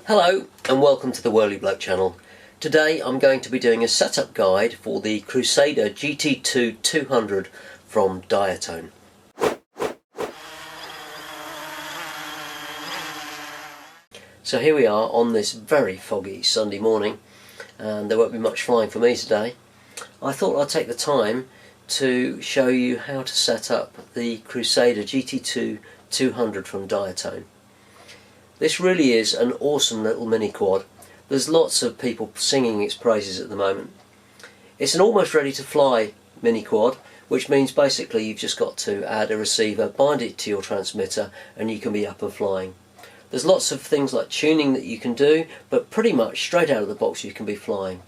Hello and welcome to the Whirly Bloke channel. Today I'm going to be doing a setup guide for the Crusader GT2 200 from Diatone. So here we are on this very foggy Sunday morning, and there won't be much flying for me today. I thought I'd take the time to show you how to set up the Crusader GT2 200 from Diatone. This really is an awesome little mini quad. There's lots of people singing its praises at the moment. It's an almost ready to fly mini quad, which means basically you've just got to add a receiver, bind it to your transmitter, and you can be up and flying. There's lots of things like tuning that you can do, but pretty much straight out of the box you can be flying.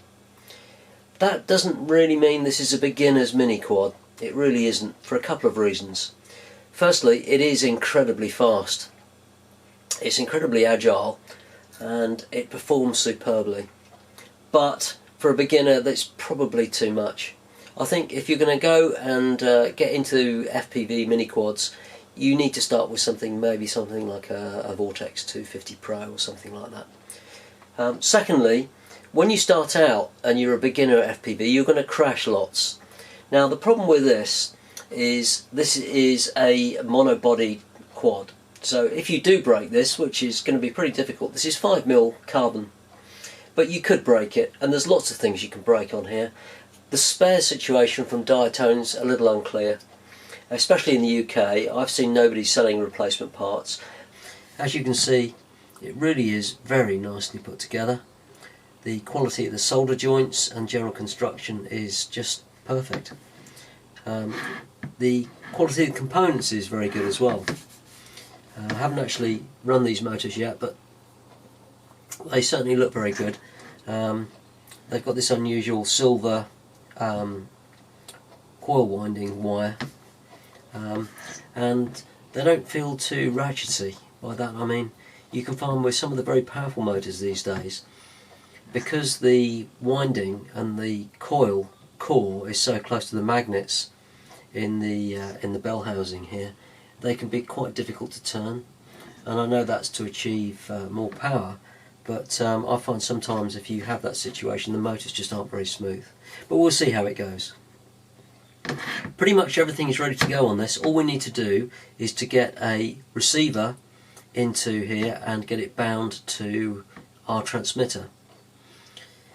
That doesn't really mean this is a beginner's mini quad. It really isn't, for a couple of reasons. Firstly, it is incredibly fast. It's incredibly agile and it performs superbly, but for a beginner that's probably too much. I think if you're going to go and get into FPV mini quads, you need to start with maybe something like a Vortex 250 Pro or something like that. Secondly, when you start out and you're a beginner at FPV, you're going to crash lots. Now the problem with this is a monobody quad. So if you do break this, which is going to be pretty difficult, this is 5mm carbon, but you could break it, and there's lots of things you can break on here. The spare situation from Diatone's a little unclear, especially in the UK. I've seen nobody selling replacement parts. As you can see, it really is very nicely put together. The quality of the solder joints and general construction is just perfect. The quality of the components is very good as well. I haven't actually run these motors yet, but they certainly look very good. They've got this unusual silver coil winding wire, and they don't feel too ratchety. By that I mean, you can find with some of the very powerful motors these days, because the winding and the coil core is so close to the magnets in the bell housing here, they can be quite difficult to turn, and I know that's to achieve more power, but I find sometimes if you have that situation the motors just aren't very smooth. But we'll see how it goes. Pretty much everything is ready to go on this. All we need to do is to get a receiver into here and get it bound to our transmitter.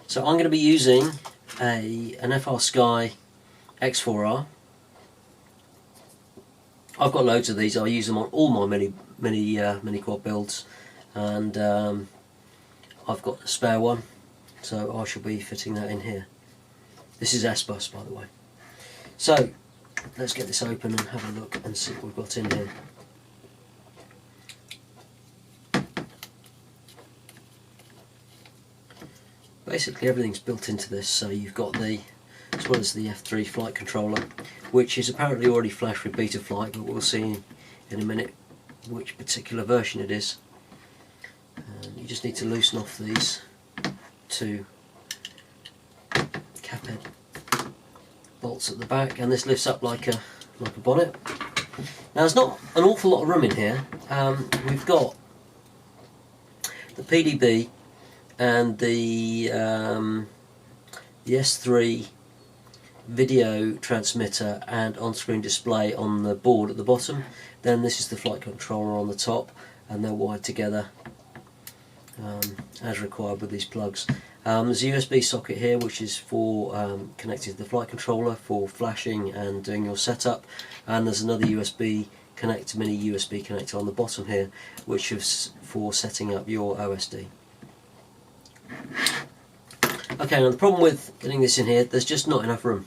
So I'm going to be using an FrSky X4R. I've got loads of these. I use them on all my mini quad builds, and I've got a spare one, so I shall be fitting that in here. This is SBUS, by the way. So let's get this open and have a look and see what we've got in here. Basically everything's built into this, so you've got as well as the F3 flight controller, which is apparently already flashed with Betaflight, but we'll see in a minute which particular version it is. And you just need to loosen off these two cap head bolts at the back, and this lifts up like a bonnet. Now there's not an awful lot of room in here. We've got the PDB and the S3 video transmitter and on-screen display on the board at the bottom. Then this is the flight controller on the top, and they're wired together as required with these plugs. There's a USB socket here which is for connected to the flight controller for flashing and doing your setup, and there's another mini USB connector on the bottom here which is for setting up your OSD. Okay, now the problem with getting this in here, there's just not enough room.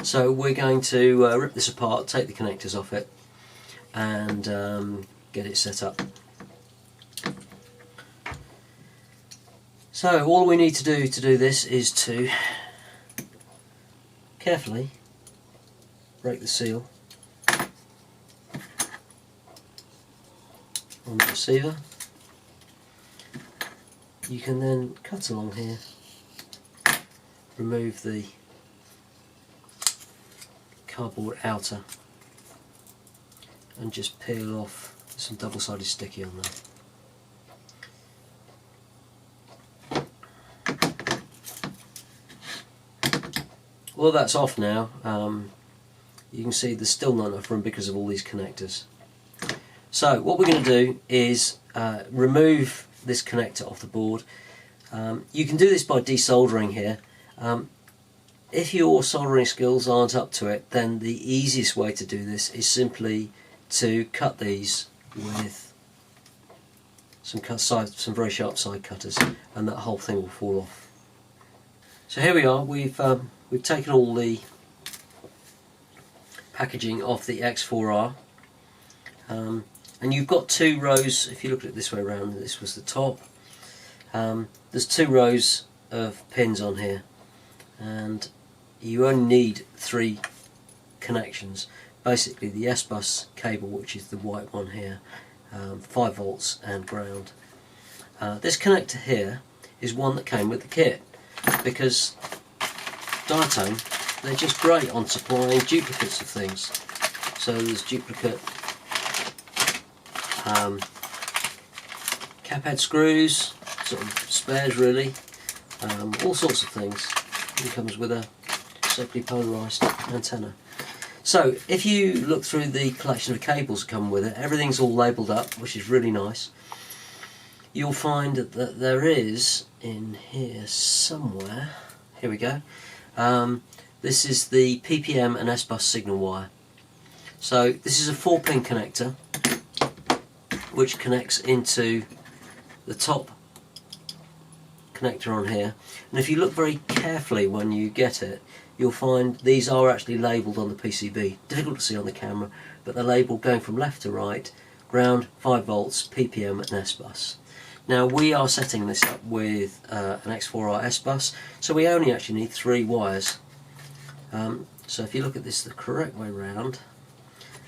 So we're going to rip this apart, take the connectors off it, and get it set up. So all we need to do this is to carefully break the seal on the receiver. You can then cut along here, remove the cardboard outer, and just peel off some double-sided sticky on there. Well, that's off now. You can see there's still not enough room because of all these connectors. So what we're going to do is remove this connector off the board. You can do this by desoldering here. If your soldering skills aren't up to it, then the easiest way to do this is simply to cut these with some very sharp side cutters, and that whole thing will fall off. So here we are. We've taken all the packaging off the X4R, and you've got two rows. If you look at it this way around, this was the top. There's two rows of pins on here, and you only need 3 connections. Basically the SBUS cable, which is the white one here, 5 volts and ground. This connector here is one that came with the kit, because Diatone, they're just great on supplying duplicates of things. So there's duplicate cap head screws, sort of spares really, all sorts of things. It comes with a separately polarised antenna. So if you look through the collection of cables that come with it, everything's all labelled up, which is really nice. You'll find that there is in here somewhere, here we go, this is the PPM and SBUS signal wire. So this is a 4-pin connector which connects into the top connector on here, and if you look very carefully when you get it, you'll find these are actually labelled on the PCB. Difficult to see on the camera, but they're labelled going from left to right: ground, 5 volts, PPM and SBUS. Now we are setting this up with an X4R SBUS, so we only actually need 3 wires. So if you look at this the correct way round,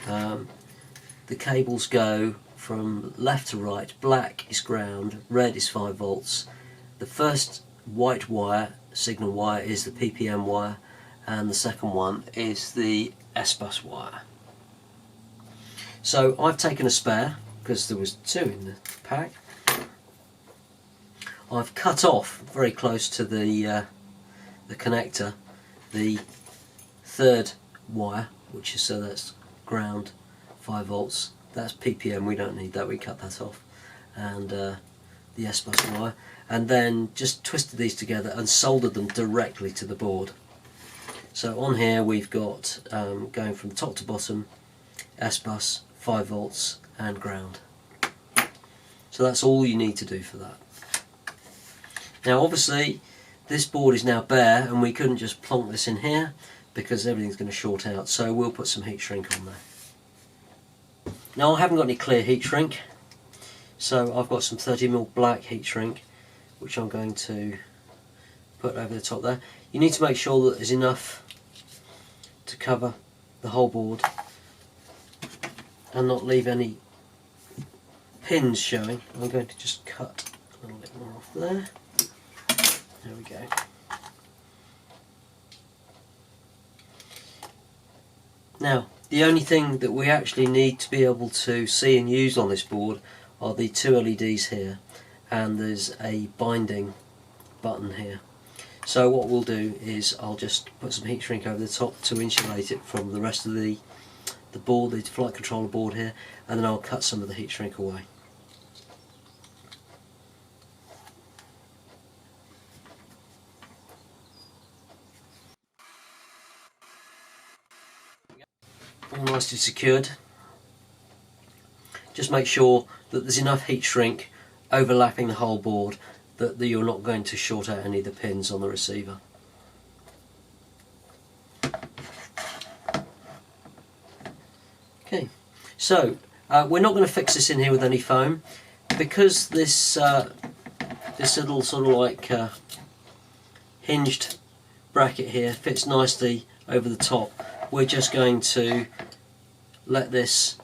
the cables go from left to right. Black is ground, red is 5 volts. The first white wire, signal wire, is the PPM wire, and the second one is the SBUS wire. So I've taken a spare, because there was 2 in the pack. I've cut off very close to the connector the 3rd wire, which is, so that's ground, 5 volts. That's PPM, we don't need that, we cut that off. And the SBUS wire, and then just twisted these together and soldered them directly to the board. So on here we've got, going from top to bottom, SBUS, 5 volts and ground. So that's all you need to do for that. Now obviously this board is now bare, and we couldn't just plonk this in here because everything's going to short out, so we'll put some heat shrink on there. Now I haven't got any clear heat shrink, so I've got some 30mm black heat shrink which I'm going to put over the top there. You need to make sure that there's enough to cover the whole board and not leave any pins showing. I'm going to just cut a little bit more off there. There we go. Now the only thing that we actually need to be able to see and use on this board are the 2 LEDs here, and there's a binding button here. So what we'll do is I'll just put some heat shrink over the top to insulate it from the rest of the board, the flight controller board here, and then I'll cut some of the heat shrink away. All nicely secured. Just make sure that there's enough heat shrink overlapping the whole board that you're not going to short out any of the pins on the receiver. Okay, so we're not going to fix this in here with any foam, because this little sort of like hinged bracket here fits nicely over the top. We're just going to let this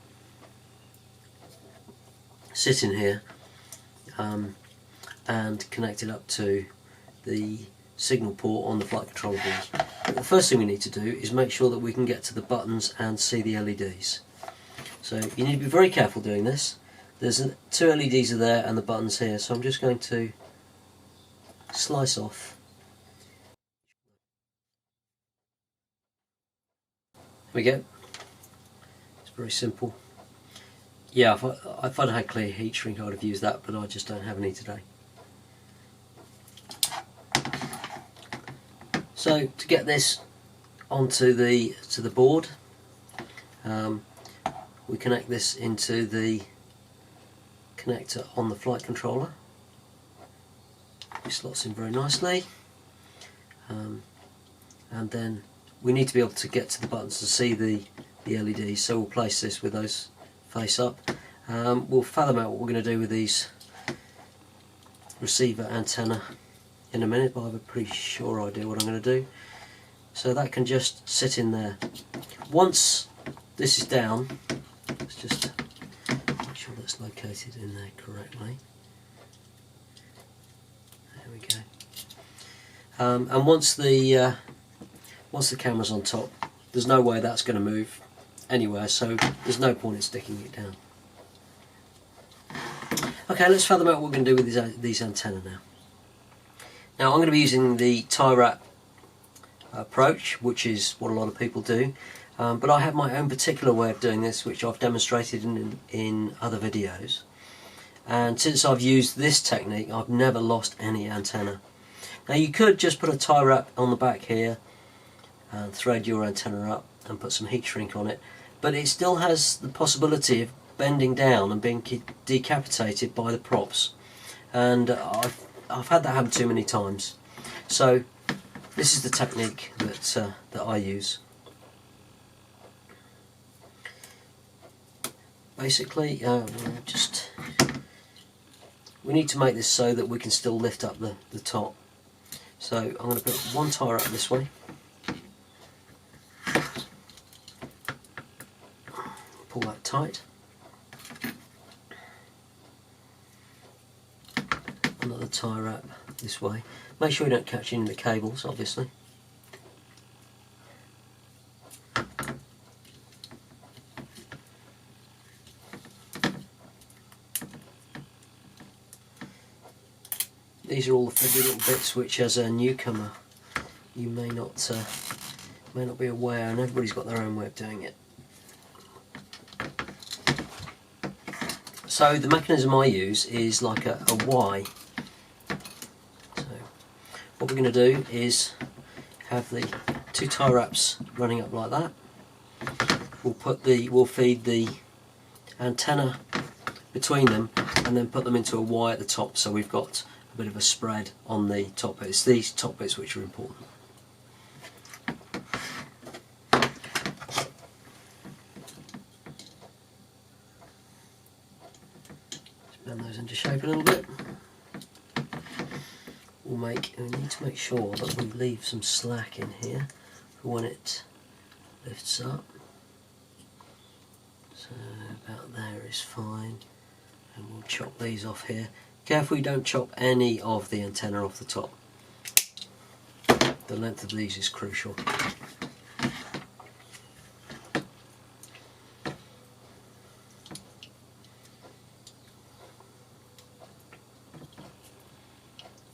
sit in here and connect it up to the signal port on the flight controller board. But the first thing we need to do is make sure that we can get to the buttons and see the LEDs. So you need to be very careful doing this. There's 2 LEDs are there and the buttons here, so I'm just going to slice off we go. It's very simple. Yeah, if I'd had clear heat shrink I would have used that, but I just don't have any today. So to get this onto the board, we connect this into the connector on the flight controller. It slots in very nicely, and then we need to be able to get to the buttons to see the LEDs, so we'll place this with those face up. We'll fathom out what we're going to do with these receiver antenna in a minute, but I have a pretty sure idea what I'm going to do. So that can just sit in there. Once this is down, let's just make sure that's located in there correctly. There we go. And once the camera's on top, there's no way that's going to move anywhere, so there's no point in sticking it down. Okay, let's fathom out what we're going to do with these antennae now. Now I'm going to be using the tie wrap approach, which is what a lot of people do, but I have my own particular way of doing this, which I've demonstrated in other videos, and since I've used this technique I've never lost any antenna. Now you could just put a tie wrap on the back here and thread your antenna up and put some heat shrink on it, but it still has the possibility of bending down and being decapitated by the props, and I've had that happen too many times. So this is the technique that I use. Basically, we need to make this so that we can still lift up the top. So I'm going to put one tie wrap this way, pull that tight, another tie wrap this way. Make sure you don't catch any of the cables, obviously. These are all the fiddly little bits which, as a newcomer, you may not be aware, and everybody's got their own way of doing it. So the mechanism I use is like a Y. So what we're going to do is have the two tie wraps running up like that. We'll feed the antenna between them, and then put them into a Y at the top, so we've got a bit of a spread on the top bits. It's these top bits which are important. Bend those into shape a little bit. We need to make sure that we leave some slack in here for when it lifts up. So about there is fine, and we'll chop these off here. Careful you don't chop any of the antenna off the top. The length of these is crucial.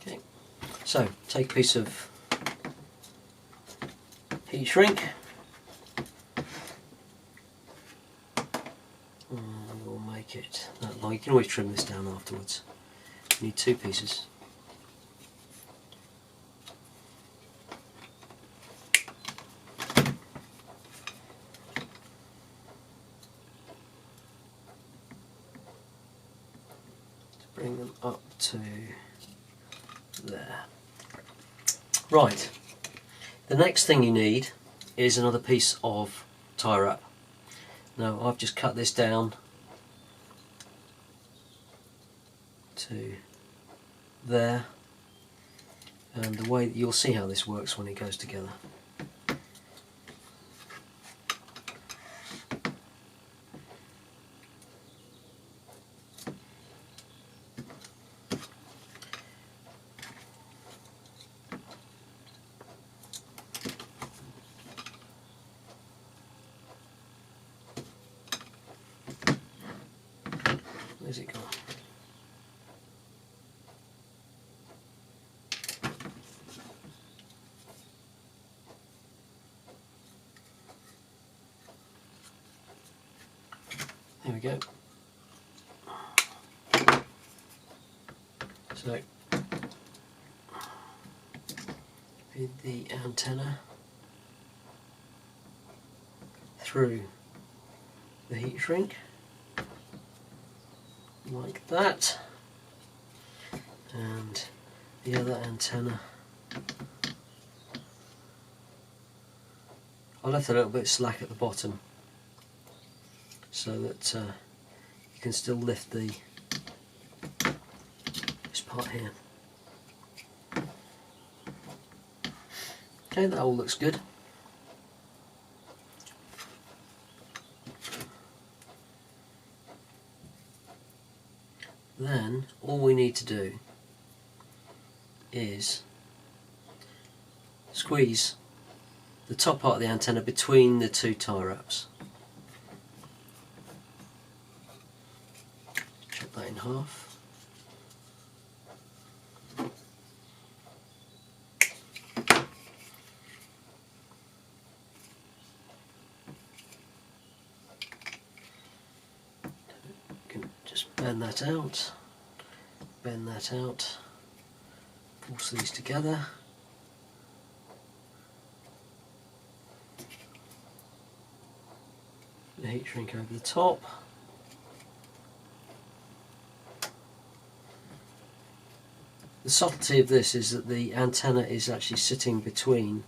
Okay, so take a piece of heat shrink. And we'll make it that long. You can always trim this down afterwards. You need two pieces. Bring them up to there. Right, the next thing you need is another piece of tie wrap. Now I've just cut this down to there, and the way you'll see how this works when it goes together. Where's it gone? Here we go. So with the antenna through the heat shrink like that, and the other antenna I left a little bit slack at the bottom so that you can still lift this part here. Okay, that all looks good. Then all we need to do is squeeze the top part of the antenna between the two tie wraps. Chop that in half. You can just bend that out, force these together. The heat shrink over the top. The subtlety of this is that the antenna is actually sitting between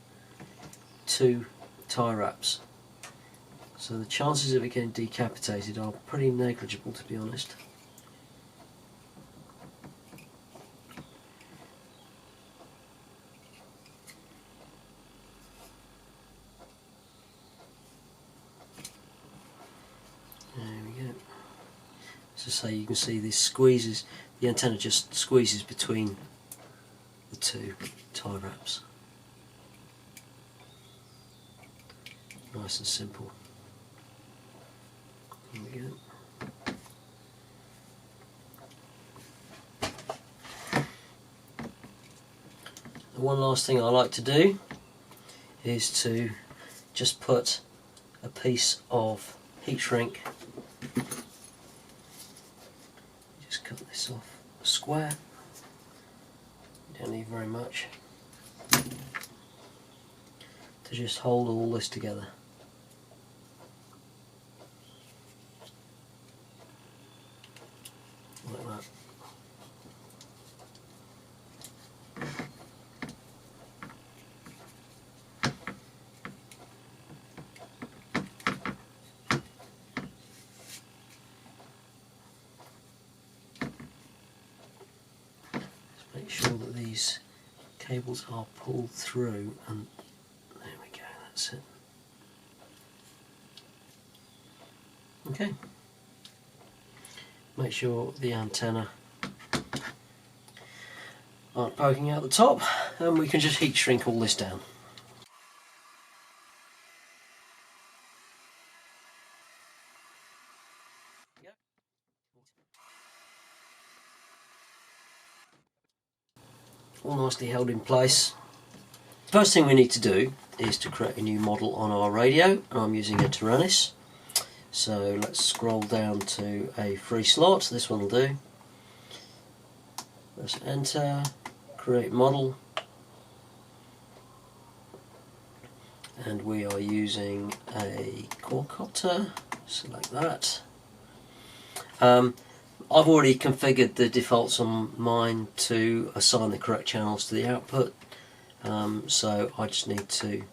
two tie wraps, so the chances of it getting decapitated are pretty negligible, to be honest. So you can see this squeezes, the antenna just squeezes between the two tie wraps. Nice and simple. Here we go. The one last thing I like to do is to just put a piece of heat shrink, cut this off a square, you don't need very much, to just hold all this together. Like that. Make sure that these cables are pulled through, and there we go, that's it. Okay. Make sure the antenna aren't poking out the top, and we can just heat shrink all this down. All nicely held in place. First thing we need to do is to create a new model on our radio, and I'm using a Taranis. So let's scroll down to a free slot, this one will do. Let's enter, create model, and we are using a quadcopter, select that. I've already configured the defaults on mine to assign the correct channels to the output, so I just need to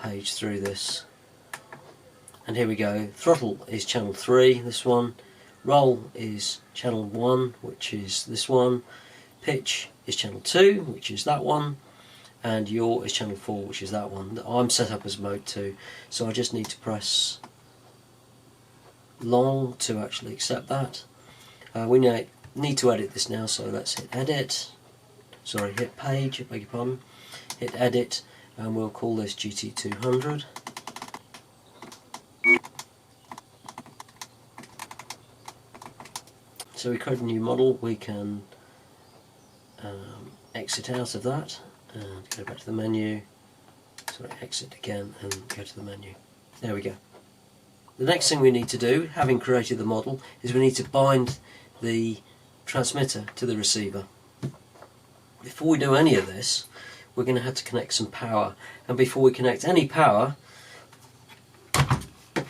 page through this. And here we go, throttle is channel 3, this one, roll is channel 1, which is this one, pitch is channel 2, which is that one, and yaw is channel 4, which is that one. I'm set up as mode 2, so I just need to press long to actually accept that. We need to edit this now, so let's hit edit, hit page, I beg your pardon, hit edit, and we'll call this GT200. So we create a new model, we can exit out of that and go back to the menu, exit again and go to the menu. There we go. the next thing we need to do, having created the model, is we need to bind the transmitter to the receiver. Before we do any of this, we're going to have to connect some power, and before we connect any power,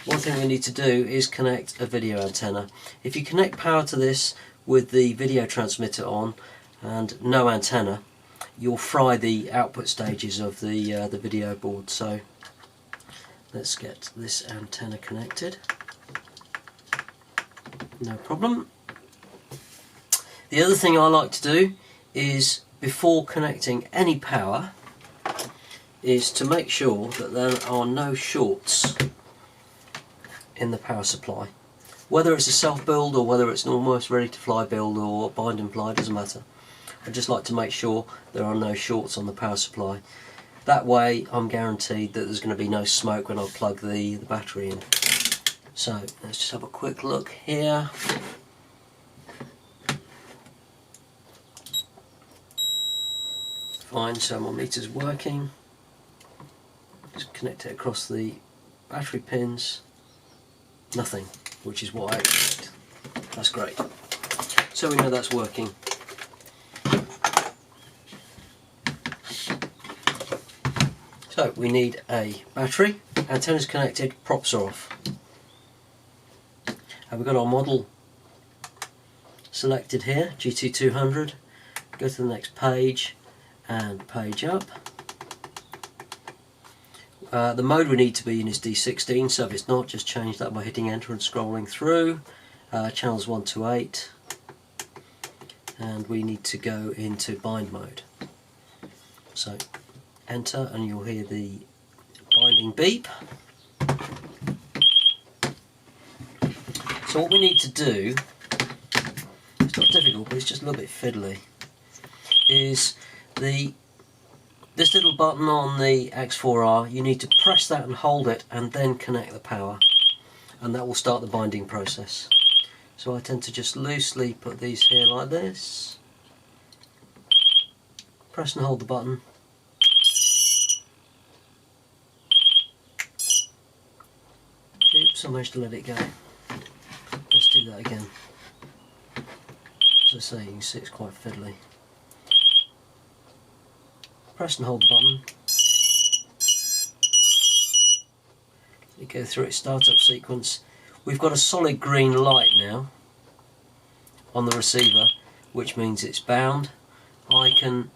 one thing we need to do is connect a video antenna. If you connect power to this with the video transmitter on and no antenna, you'll fry the output stages of the video board. So let's get this antenna connected. No problem. The other thing I like to do is, before connecting any power, is to make sure that there are no shorts in the power supply. Whether it's a self-build or whether it's an almost ready-to-fly build or bind and fly, doesn't matter. I just like to make sure there are no shorts on the power supply. That way I'm guaranteed that there's going to be no smoke when I plug the battery in. So let's just have a quick look here. Fine, so my meter's working. Just connect it across the battery pins. Nothing, which is what I expect. That's great. So we know that's working. So we need a battery, antenna's connected, props are off. And we've got our model selected here, GT200. Go to the next page and page up. The mode we need to be in is D16, so if it's not, just change that by hitting enter and scrolling through. Channels 1 to 8, and we need to go into bind mode. So enter and you'll hear the binding beep. So what we need to do, it's not difficult but it's just a little bit fiddly, is this little button on the X4R, you need to press that and hold it and then connect the power, and that will start the binding process. So I tend to just loosely put these here like this, press and hold the button, oops, I managed to let it go. Let's do that again. As I say, you can see it's quite fiddly. Press and hold the button. You go through its startup sequence. We've got a solid green light now on the receiver, which means it's bound. I can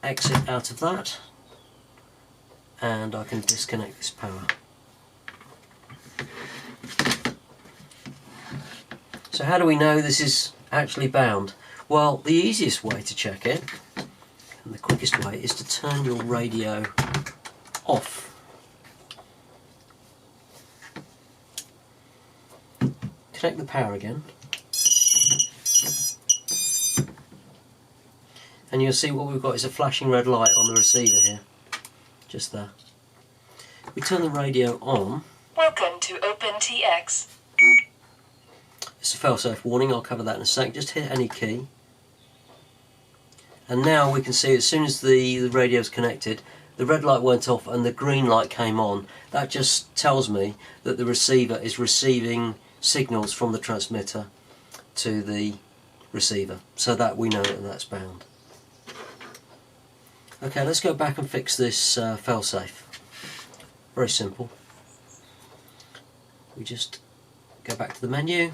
exit out of that and I can disconnect this power. So how do we know this is actually bound? Well, the easiest way to check it, and the quickest way, is to turn your radio off. Connect the power again, and you'll see what we've got is a flashing red light on the receiver here, just there. We turn the radio on. Welcome to OpenTX. It's a failsafe warning, I'll cover that in a sec. Just hit any key. And now we can see as soon as the radio's connected, the red light went off and the green light came on. That just tells me that the receiver is receiving signals from the transmitter to the receiver, so that we know that that's bound. Okay, let's go back and fix this failsafe. Very simple. We just go back to the menu,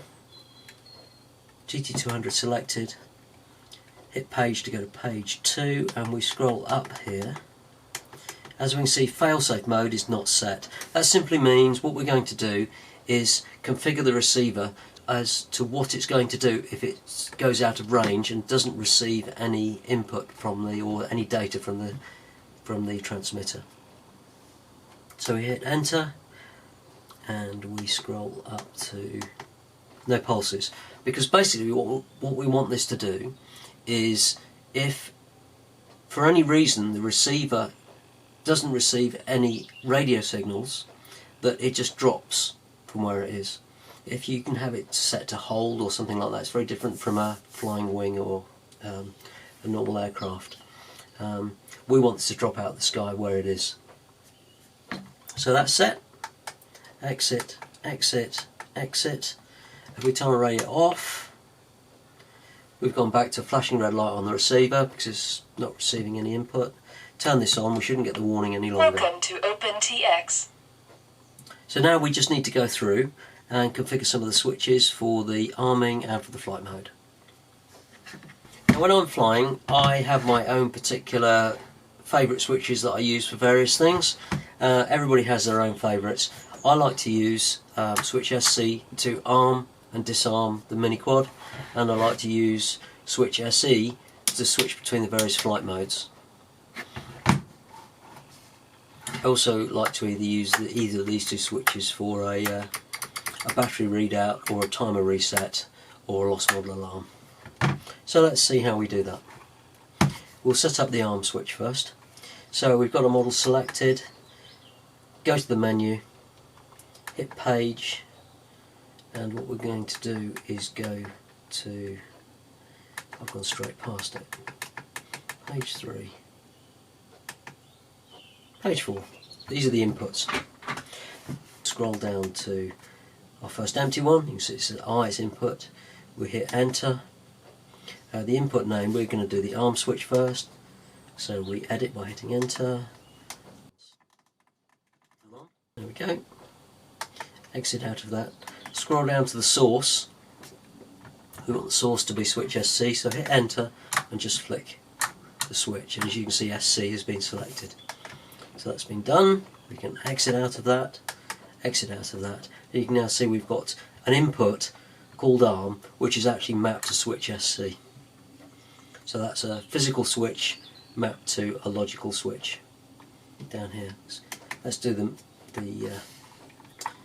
GT200 selected, hit page to go to page 2, and we scroll up here. As we can see, failsafe mode is not set. That simply means what we're going to do is configure the receiver as to what it's going to do if it goes out of range and doesn't receive any input from or any data from the transmitter. So we hit enter and we scroll up to no pulses, because basically what we want this to do is, if for any reason the receiver doesn't receive any radio signals, that it just drops from where it is. If you can have it set to hold or something like that, it's very different from a flying wing or a normal aircraft. We want this to drop out of the sky where it is. So that's set. Exit exit, exit. If we turn the radio off, we've gone back to flashing red light on the receiver because it's not receiving any input. Turn this on, we shouldn't get the warning any longer. Welcome to OpenTX. So now we just need to go through and configure some of the switches for the arming and for the flight mode. Now when I'm flying, I have my own particular favourite switches that I use for various things. Everybody has their own favourites. I like to use switch SC to arm and disarm the mini quad, and I like to use switch SE to switch between the various flight modes. I also like to either use either of these two switches for a battery readout or a timer reset or a lost model alarm. So let's see how we do that. We'll set up the arm switch first. So we've got a model selected, go to the menu, hit page, and what we're going to do is go to, I've gone straight past it, page 3. Page 4. These are the inputs. Scroll down to our first empty one. You can see it says IS input. We hit enter. The input name, we're going to do the arm switch first. So we edit by hitting enter. There we go. Exit out of that. Scroll down to the source. We want the source to be switch SC, so hit enter and just flick the switch. And as you can see, SC has been selected. So that's been done. We can exit out of that, exit out of that. And you can now see we've got an input called ARM, which is actually mapped to switch SC. So that's a physical switch mapped to a logical switch. Down here, let's do the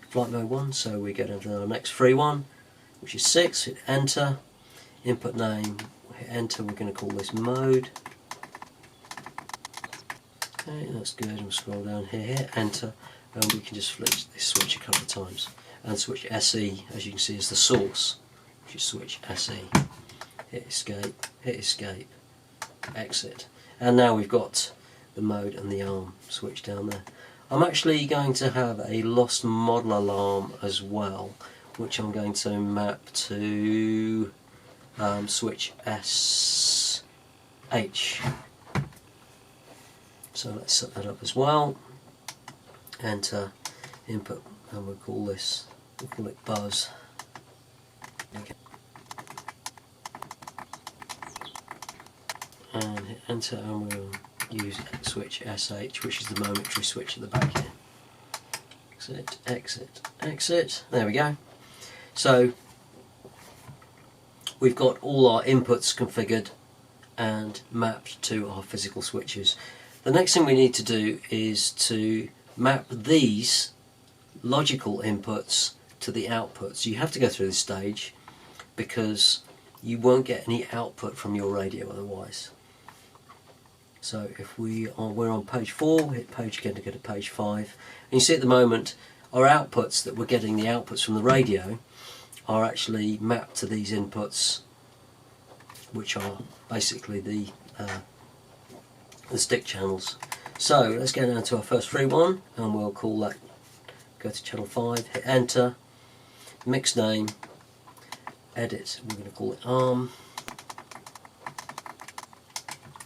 flight mode one. So we go down to our next free one, which is 6. Hit enter. Input name. Hit enter. We're going to call this mode. Okay, that's good, and we'll scroll down here, hit enter, and we can just flick this switch a couple of times. And switch SE, as you can see, is the source, which is switch SE. Hit escape, exit. And now we've got the mode and the arm switch down there. I'm actually going to have a lost model alarm as well, which I'm going to map to switch SH. So let's set that up as well. Enter, input, and we'll call it buzz. Okay. And hit enter, and we'll use switch SH, which is the momentary switch at the back here. Exit, exit, exit. There we go. So we've got all our inputs configured and mapped to our physical switches. The next thing we need to do is to map these logical inputs to the outputs. You have to go through this stage because you won't get any output from your radio otherwise. So if we're on page 4, hit page again to go to page 5. And you see at the moment our outputs that we're getting, the outputs from the radio, are actually mapped to these inputs, which are basically the stick channels. So let's go down to our first free one, and we'll call that, go to channel 5, hit enter, mix name, edit, we're going to call it ARM.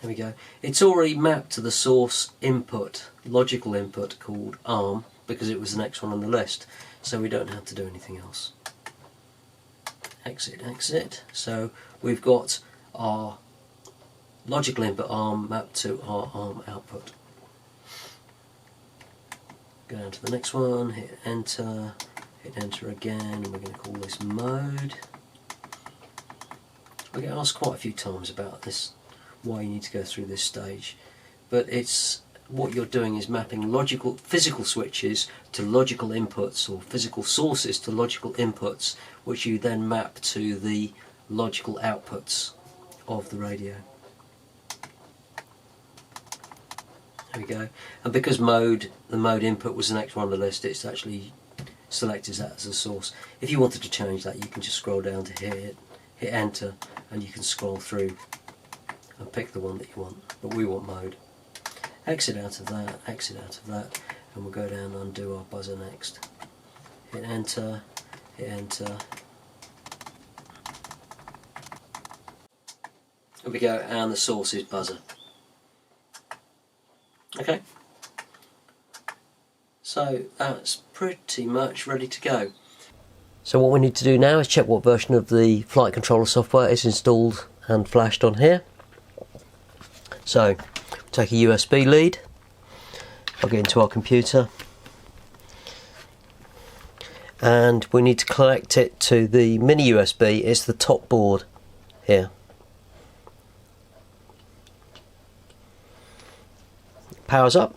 There we go. It's already mapped to the source input, logical input called ARM, because it was the next one on the list, so we don't have to do anything else. Exit, exit. So we've got our logical input ARM mapped to our ARM output. Go down to the next one, hit enter again, and we're going to call this mode. I get asked quite a few times about this, why you need to go through this stage, but it's what you're doing is mapping logical physical switches to logical inputs, or physical sources to logical inputs, which you then map to the logical outputs of the radio. There we go. And because the mode input was the next one on the list, it's actually selected that as a source. If you wanted to change that, you can just scroll down to here, hit enter, and you can scroll through and pick the one that you want. But we want mode. Exit out of that, and we'll go down and undo our buzzer next. hit enter, hit enter. There we go, and the source is buzzer. Okay, so that's pretty much ready to go. So what we need to do now is check what version of the flight controller software is installed and flashed on here. So take a USB lead, plug it into our computer, and we need to connect it to the mini USB. It's the top board here. Powers up.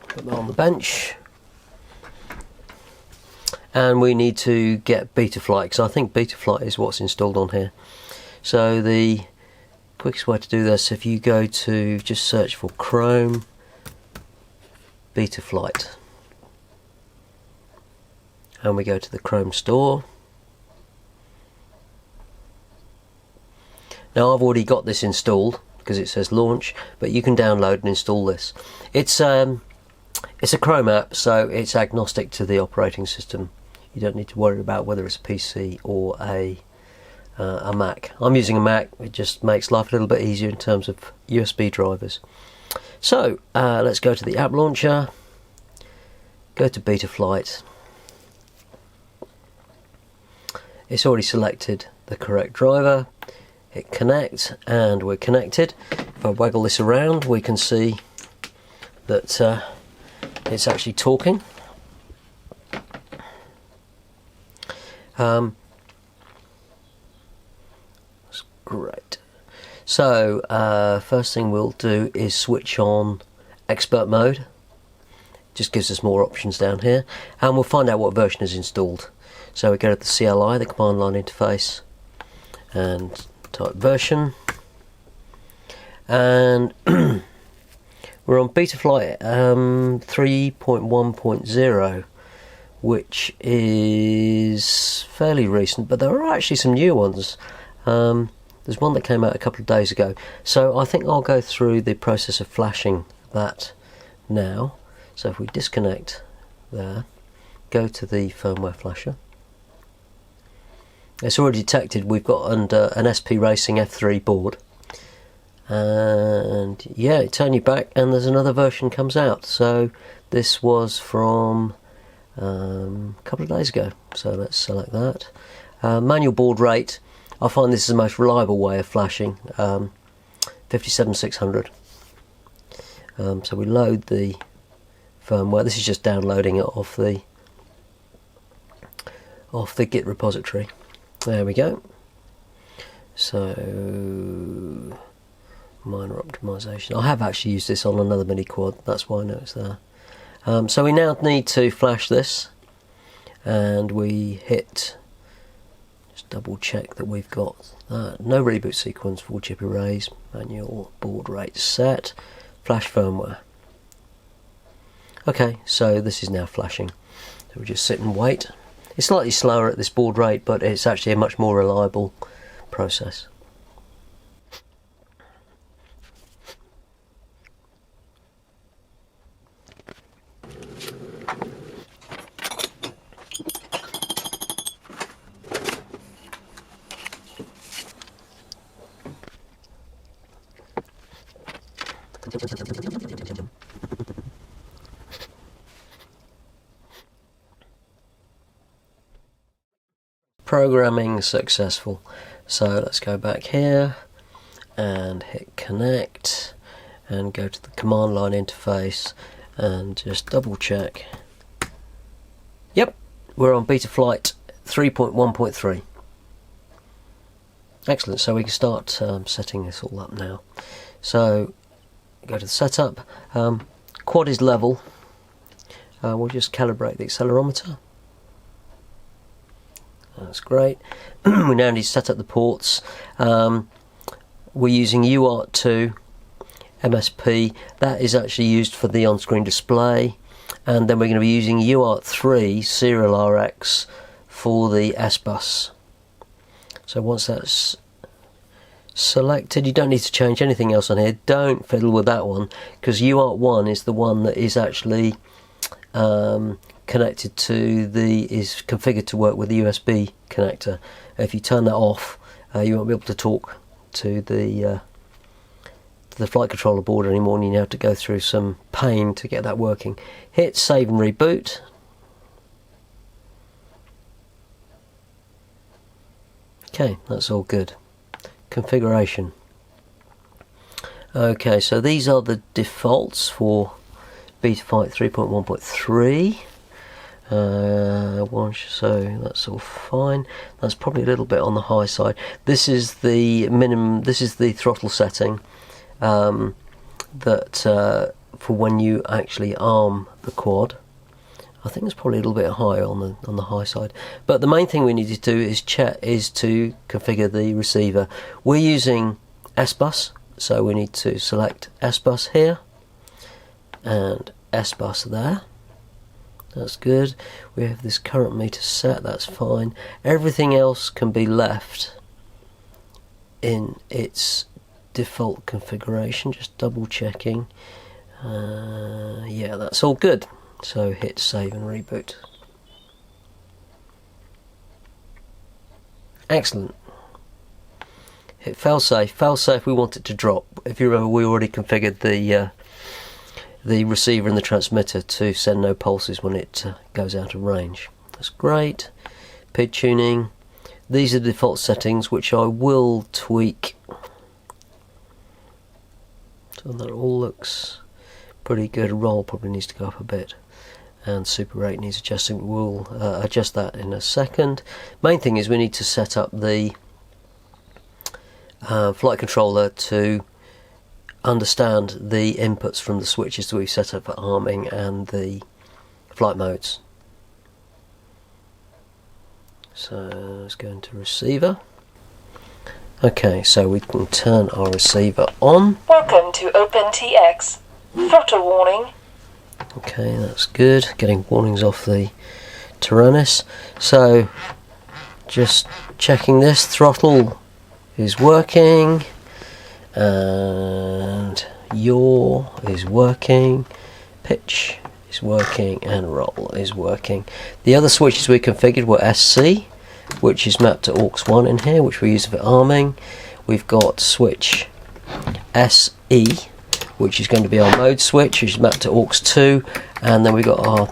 Put that on the bench. And we need to get Betaflight, because I think Betaflight is what's installed on here. So the quickest way to do this, if you go to, just search for Chrome Betaflight, and we go to the Chrome store. Now I've already got this installed because it says launch, but you can download and install this. It's a Chrome app, so it's agnostic to the operating system. You don't need to worry about whether it's a PC or a Mac. I'm using a Mac. It just makes life a little bit easier in terms of USB drivers. So let's go to the app launcher, go to Betaflight. It's already selected the correct driver. Hit connect, and we're connected. If I waggle this around, we can see that it's actually talking. That's great. So first thing we'll do is switch on expert mode. Just gives us more options down here, and we'll find out what version is installed. So we go to the CLI, the command line interface, and type version, and we're on Betaflight 3.1.0, which is fairly recent, but there are actually some new ones. There's one that came out a couple of days ago, so I think I'll go through the process of flashing that now. So if we disconnect there, go to the firmware flasher. It's already detected we've got under an SP Racing F3 board, and yeah, turn you back and there's another version comes out. So this was from a couple of days ago, so let's select that. Manual board rate, I find this is the most reliable way of flashing, 57600. So we load the firmware. This is just downloading it off the Git repository. There we go. So minor optimization. I have actually used this on another mini quad, that's why I know it's there. So we now need to flash this, and we hit, just double check that we've got that. No reboot sequence, full chip arrays, manual board rate set, flash firmware. Okay, so this is now flashing. So we just sit and wait. It's slightly slower at this board rate, but it's actually a much more reliable process. Programming successful. So let's go back here and hit connect and go to the command line interface and just double check. Yep, we're on Betaflight 3.1.3. Excellent, so we can start setting this all up now. So go to the setup, quad is level, we'll just calibrate the accelerometer. That's great. We now need to set up the ports. We're using UART2 MSP. That is actually used for the on-screen display, and then we're going to be using UART3 serial RX for the SBUS. So once that's selected, you don't need to change anything else on here. Don't fiddle with that one, because UART1 is the one that is actually connected to is configured to work with the USB connector. If you turn that off, you won't be able to talk to the flight controller board anymore, and you have to go through some pain to get that working. Hit save and reboot. Okay, that's all good. Configuration. Okay, so these are the defaults for Betaflight 3.1.3. So that's all fine. That's probably a little bit on the high side. This is the minimum. This is the throttle setting that for when you actually arm the quad. I think it's probably a little bit high on the high side. But the main thing we need to do is to configure the receiver. We're using SBUS, so we need to select SBUS here and SBUS there. That's good. We have this current meter set, that's fine. Everything else can be left in its default configuration, just double checking. Yeah, that's all good. So hit save and reboot. Excellent. Hit failsafe. Failsafe, we want it to drop. If you remember, we already configured the receiver and the transmitter to send no pulses when it goes out of range. That's great. PID tuning. These are the default settings, which I will tweak. So that all looks pretty good. Roll probably needs to go up a bit, and super rate needs adjusting. We'll adjust that in a second. Main thing is we need to set up the flight controller to understand the inputs from the switches that we've set up for arming and the flight modes. So let's go into receiver. Okay, so we can turn our receiver on. Welcome to OpenTX. Throttle warning. Okay, that's good. Getting warnings off the Taranis. So just checking this. Throttle is working, and yaw is working, pitch is working, and roll is working. The other switches we configured were SC, which is mapped to AUX1 in here, which we use for arming. We've got switch SE, which is going to be our mode switch, which is mapped to AUX2, and then we've got our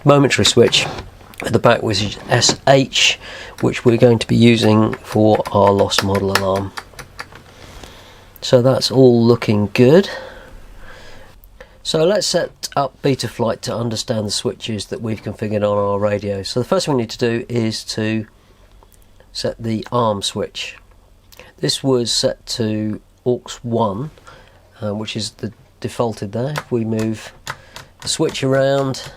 momentary switch at the back, which is SH, which we're going to be using for our lost model alarm. So that's all looking good. So let's set up Betaflight to understand the switches that we've configured on our radio. So the first thing we need to do is to set the arm switch. This was set to AUX1, which is the defaulted there. If we move the switch around,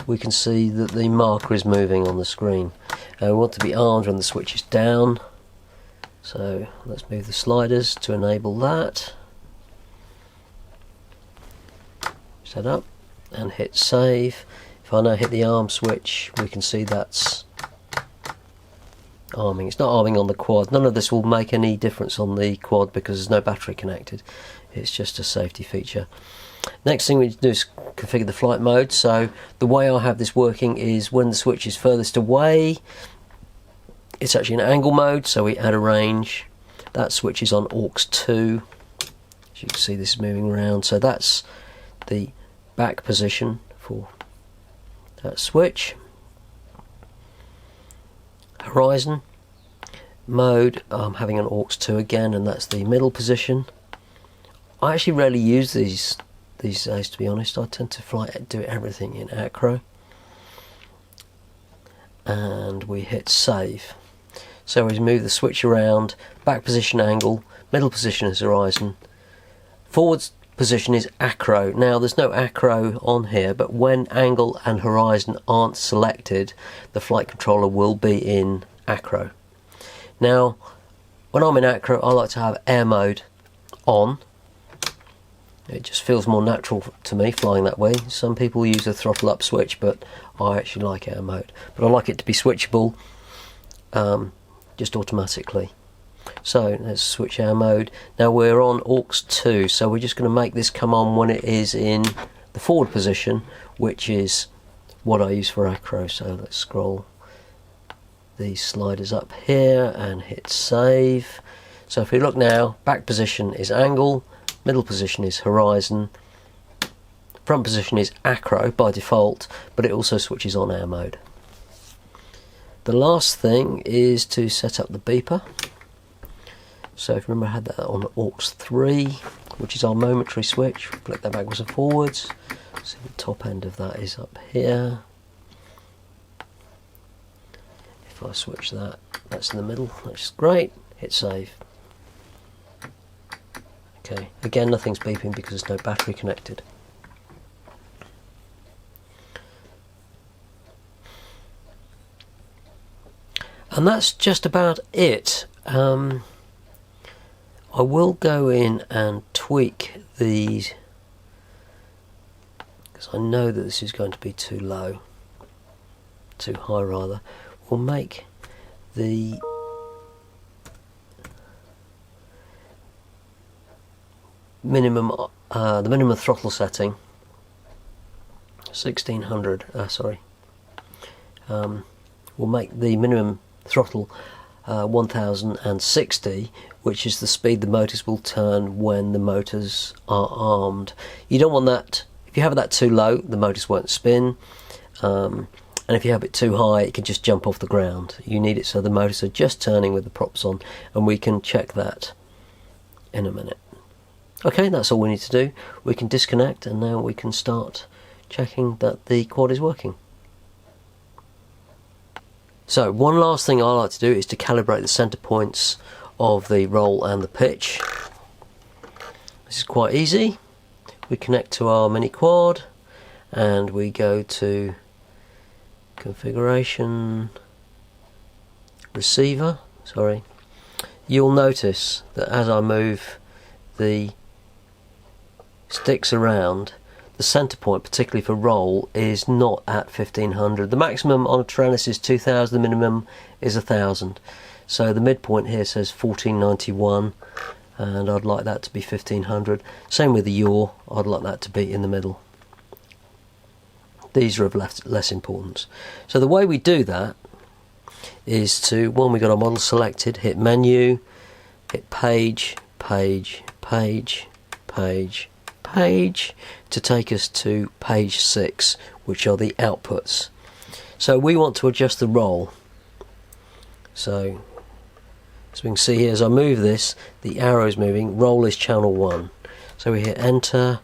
we can see that the marker is moving on the screen. We want to be armed when the switch is down. So let's move the sliders to enable that. Set up and hit save. If I now hit the arm switch, we can see that's arming. It's not arming on the quad. None of this will make any difference on the quad because there's no battery connected. It's just a safety feature. Next thing we need to do is configure the flight mode. So the way I have this working is when the switch is furthest away, it's actually an angle mode, so we add a range. That switch is on AUX2. As you can see, this is moving around. So that's the back position for that switch. Horizon mode, I'm having an AUX2 again, and that's the middle position. I actually rarely use these days, to be honest. I tend to do everything in acro. And we hit save. So we move the switch around, back position angle, middle position is horizon, forward position is acro. Now there's no acro on here, but when angle and horizon aren't selected, the flight controller will be in acro. Now when I'm in acro, I like to have air mode on. It just feels more natural to me flying that way. Some people use a throttle up switch, but I actually like air mode. But I like it to be switchable just automatically. So let's switch air mode. Now we're on AUX2, so we're just going to make this come on when it is in the forward position, which is what I use for acro. So let's scroll these sliders up here and hit save. So if we look now, back position is angle, middle position is horizon, front position is acro by default, but it also switches on air mode. The last thing is to set up the beeper. So if you remember, I had that on AUX 3, which is our momentary switch. Flick that backwards and forwards. So the top end of that is up here. If I switch that, that's in the middle. That's great. Hit save. Okay, again, nothing's beeping because there's no battery connected. And that's just about it. I will go in and tweak these, because I know that this is going to be too low, too high rather. We'll make the minimum throttle setting 1600. We'll make the minimum throttle 1060, which is the speed the motors will turn when the motors are armed. You don't want that. If you have that too low, the motors won't spin, and if you have it too high, it can just jump off the ground. You need it so the motors are just turning with the props on, and we can check that in a minute. Okay, that's all we need to do. We can disconnect, and now we can start checking that the quad is working. So one last thing I like to do is to calibrate the center points of the roll and the pitch. This is quite easy. We connect to our mini quad and we go to configuration, receiver, You'll notice that as I move the sticks around, the center point, particularly for roll, is not at 1500. The maximum on a Taranis is 2000, the minimum is 1000. So the midpoint here says 1491, and I'd like that to be 1500. Same with the yaw, I'd like that to be in the middle. These are of less importance. So the way we do that is to, when we got our model selected, hit menu, hit page, page, page, page, page, to take us to page 6, which are the outputs. So we want to adjust the roll. So as we can see here, as I move this, the arrow is moving, roll is channel 1. So we hit enter,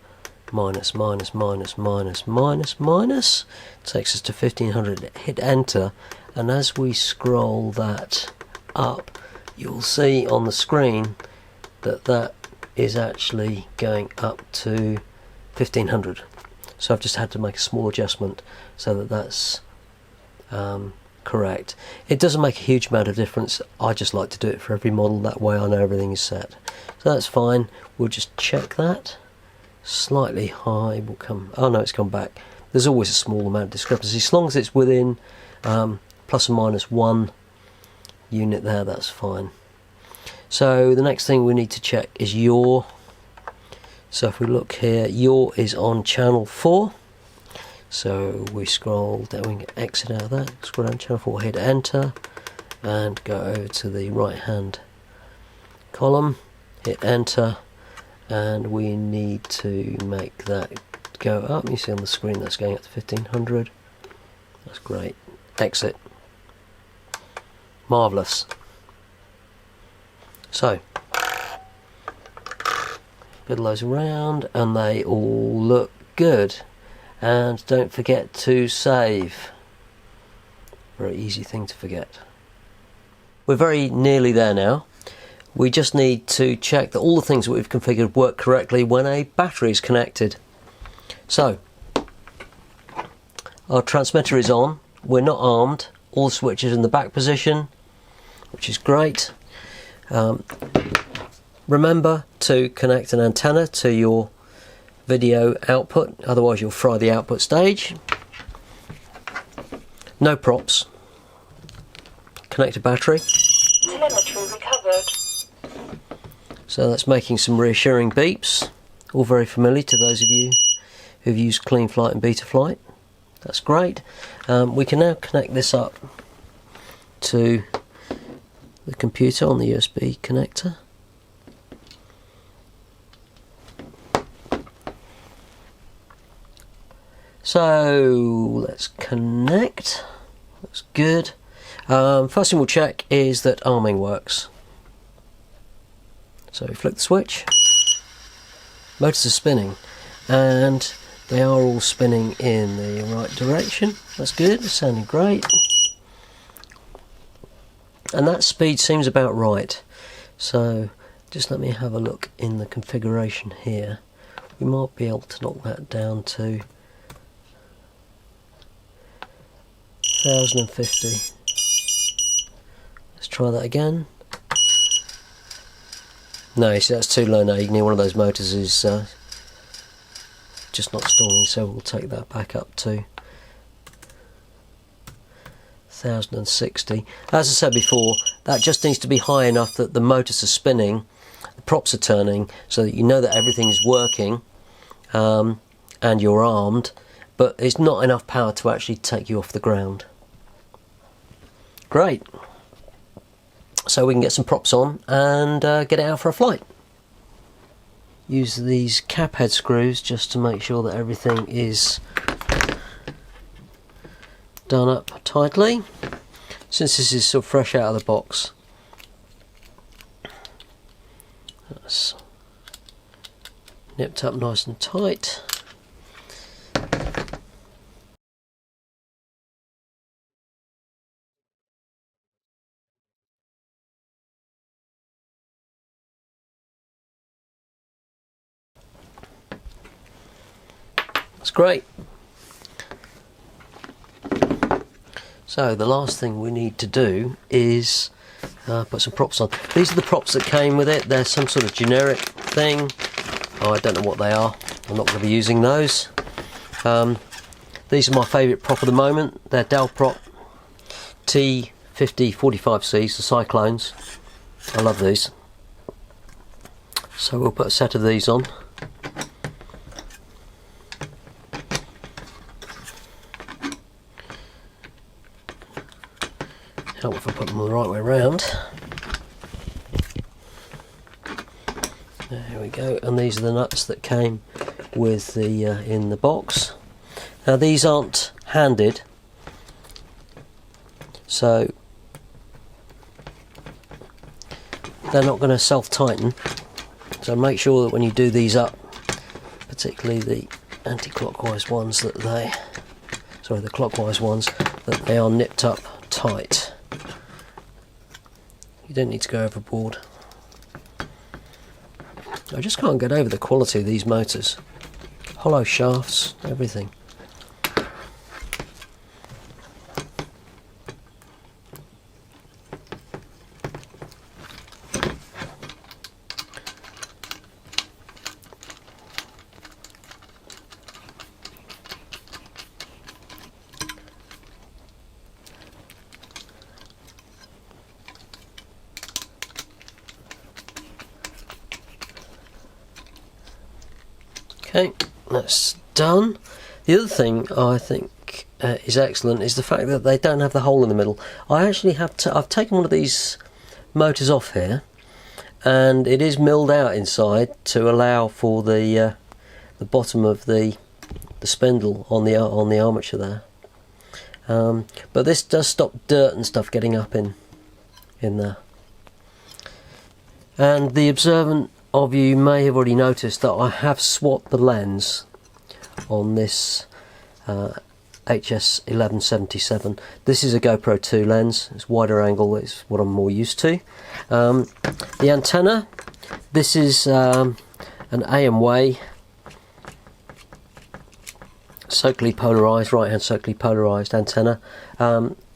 minus, minus, minus, minus, minus, minus, takes us to 1500, hit enter, and as we scroll that up, you'll see on the screen that that is actually going up to 1500. So I've just had to make a small adjustment so that that's correct. It doesn't make a huge amount of difference. I just like to do it for every model, that way I know everything is set. So that's fine. We'll just check that. Slightly high will come, oh no, it's come back. There's always a small amount of discrepancy. As long as it's within plus or minus 1 unit there, that's fine. So the next thing we need to check is yaw. So if we look here, yaw is on channel 4. So we scroll down, we can exit out of that, scroll down channel 4, hit enter, and go over to the right hand column, hit enter, and we need to make that go up. You see on the screen that's going up to 1500. That's great. Exit. Marvellous. So, fiddle those around and they all look good. And don't forget to save. Very easy thing to forget. We're very nearly there now. We just need to check that all the things that we've configured work correctly when a battery is connected. So, our transmitter is on. We're not armed. All the switches in the back position, which is great. Remember to connect an antenna to your video output, otherwise you'll fry the output stage. No props. Connect a battery. Telemetry recovered. So that's making some reassuring beeps, all very familiar to those of you who've used Clean Flight and Betaflight. That's great. We can now connect this up to the computer on the USB connector. So let's connect. That's good. First thing we'll check is that arming works. So we flick the switch. Motors are spinning, and they are all spinning in the right direction. That's good. It's sounding great. And that speed seems about right. So just let me have a look in the configuration here. We might be able to knock that down to 1050. Let's try that again. No, you see, that's too low now. You can hear one of those motors is just not stalling, so we'll take that back up to 1060. As I said before, that just needs to be high enough that the motors are spinning, the props are turning, so that you know that everything is working, and you're armed, but it's not enough power to actually take you off the ground. Great. So we can get some props on and get it out for a flight. Use these cap head screws just to make sure that everything is done up tightly. Since this is sort of fresh out of the box, that's nipped up nice and tight. That's great. So the last thing we need to do is put some props on. These are the props that came with it. They're some sort of generic thing. Oh, I don't know what they are. I'm not going to be using those. These are my favourite prop at the moment. They're Dell Prop T5045Cs, the Cyclones. I love these. So we'll put a set of these on. Help if I put them the right way around. There we go, and these are the nuts that came with the in the box. Now these aren't handed, so they're not going to self-tighten. So make sure that when you do these up, particularly the anti-clockwise ones, that they, sorry, the clockwise ones, that they are nipped up tight. You don't need to go overboard. I just can't get over the quality of these motors. Hollow shafts, everything. Okay, that's done. The other thing I think is excellent is the fact that they don't have the hole in the middle. I actually have I've taken one of these motors off here, and it is milled out inside to allow for the bottom of the spindle on the armature there. But this does stop dirt and stuff getting up in there. And the observant of you may have already noticed that I have swapped the lens on this HS1177. This is a GoPro 2 lens. It's wider angle, it's what I'm more used to. The antenna, this is an AMWay circularly polarised, right hand circularly polarised antenna.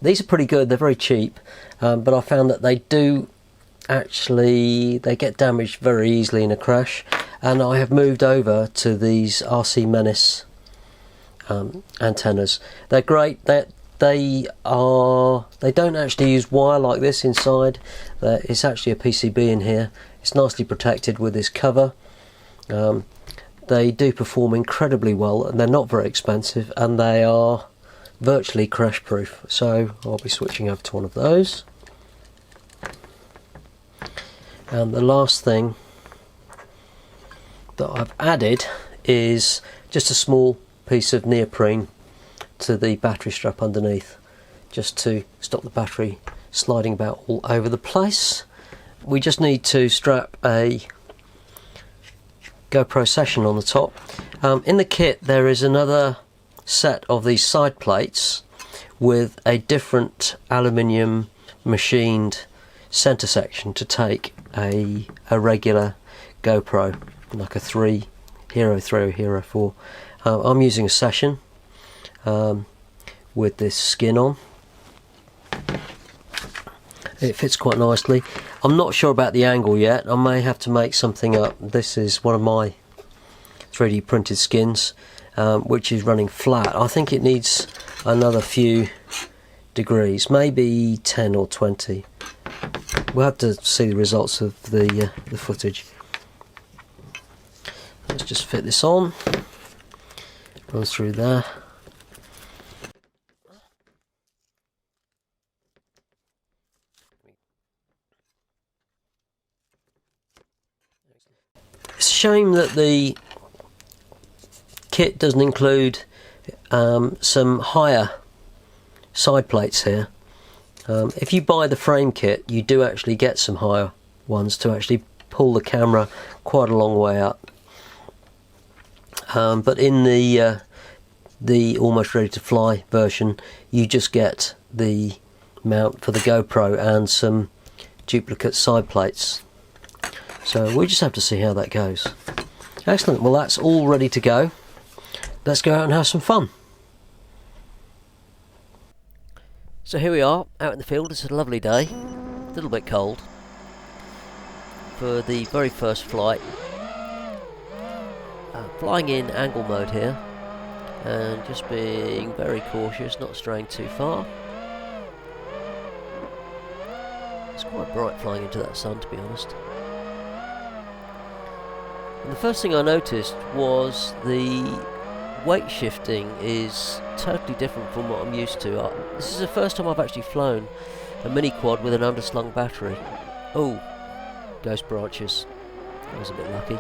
These are pretty good, they're very cheap, but I found that they do actually, they get damaged very easily in a crash, and I have moved over to these RC Menace antennas. They're great. They don't actually use wire like this inside. It's actually a PCB in here. It's nicely protected with this cover. They do perform incredibly well, and they're not very expensive, and they are virtually crash proof. So I'll be switching over to one of those. And the last thing that I've added is just a small piece of neoprene to the battery strap underneath, just to stop the battery sliding about all over the place. We just need to strap a GoPro Session on the top. In the kit there is another set of these side plates with a different aluminium machined center section to take a regular GoPro, like a Hero 3 or Hero 4. I'm using a Session with this skin on. It fits quite nicely. I'm not sure about the angle yet. I may have to make something up. This is one of my 3D printed skins, which is running flat. I think it needs another few degrees, maybe 10 or 20. We'll have to see the results of the footage. Let's just fit this on. Runs through there. It's a shame that the kit doesn't include some higher side plates here. If you buy the frame kit, you do actually get some higher ones to actually pull the camera quite a long way up. But in the almost ready to fly version, you just get the mount for the GoPro and some duplicate side plates. So we just have to see how that goes. Excellent, well that's all ready to go. Let's go out and have some fun. So here we are, out in the field. It's a lovely day, a little bit cold, for the very first flight. Flying in angle mode here, and just being very cautious, not straying too far. It's quite bright flying into that sun, to be honest. And the first thing I noticed was the weight shifting is totally different from what I'm used to. This is the first time I've actually flown a mini quad with an underslung battery. Oh, ghost branches. I was a bit lucky.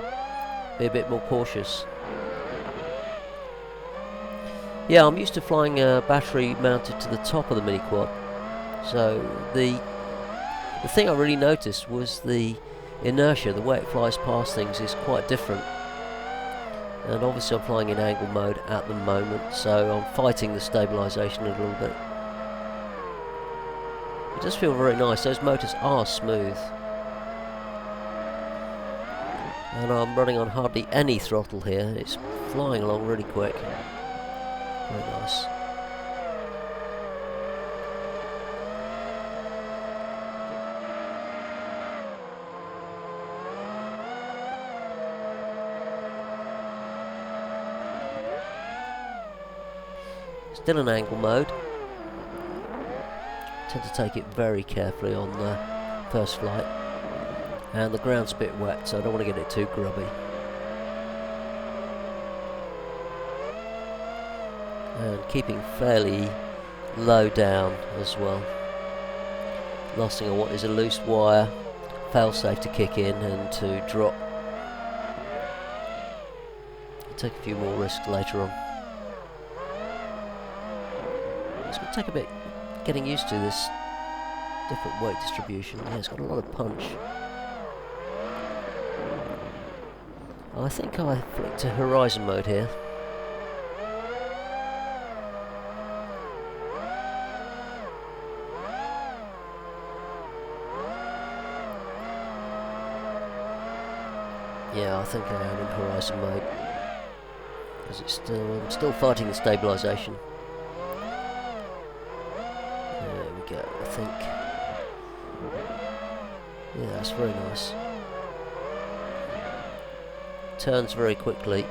Be a bit more cautious. Yeah, I'm used to flying a battery mounted to the top of the mini quad. So the thing I really noticed was the inertia, the way it flies past things is quite different. And obviously I'm flying in angle mode at the moment, so I'm fighting the stabilisation a little bit. It does feel very nice. Those motors are smooth. And I'm running on hardly any throttle here. It's flying along really quick. Very nice. Still in angle mode. Tend to take it very carefully on the first flight. And the ground's a bit wet, so I don't want to get it too grubby. And keeping fairly low down as well. Last thing I want is a loose wire, failsafe to kick in and to drop. I'll take a few more risks later on. It's going to take a bit getting used to this different weight distribution. Yeah, it's got a lot of punch. I think I flicked to horizon mode here. Yeah, I think I am in horizon mode. Because I'm still fighting the stabilisation. There we go, I think. Yeah, that's very nice. Turns very quickly.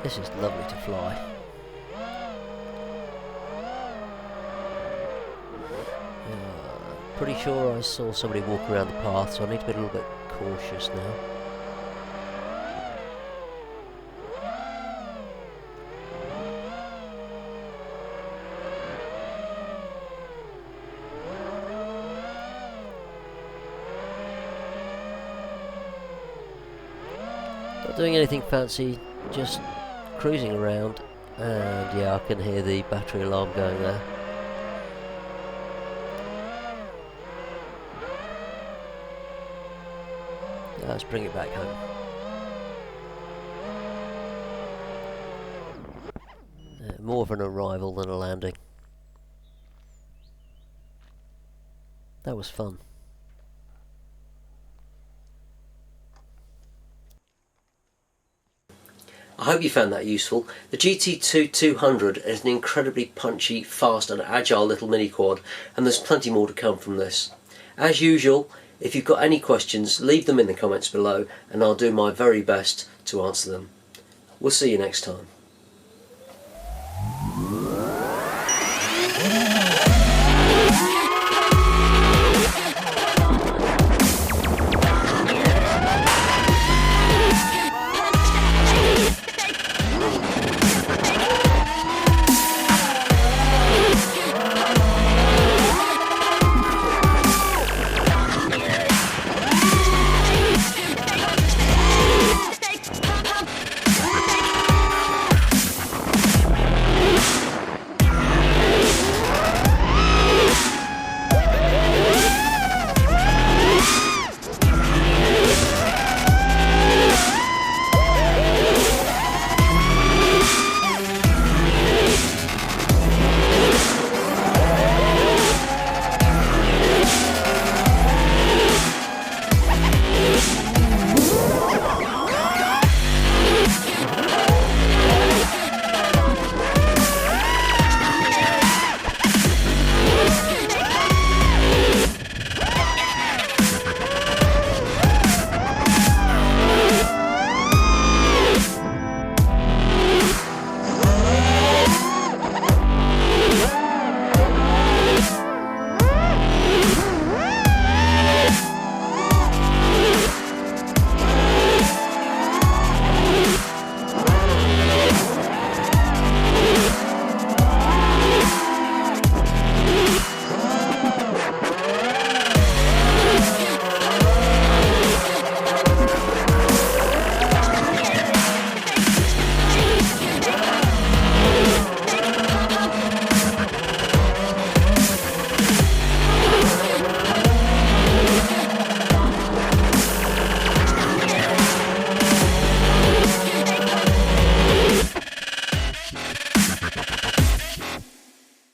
This is lovely to fly. pretty sure I saw somebody walking around the path, so I need to be a little bit cautious now. Not doing anything fancy, just cruising around, and yeah, I can hear the battery alarm going there. Let's bring it back home. More of an arrival than a landing. That was fun. I hope you found that useful. The GT2 200 is an incredibly punchy, fast and agile little mini quad, and there's plenty more to come from this. As usual, if you've got any questions, leave them in the comments below and I'll do my very best to answer them. We'll see you next time.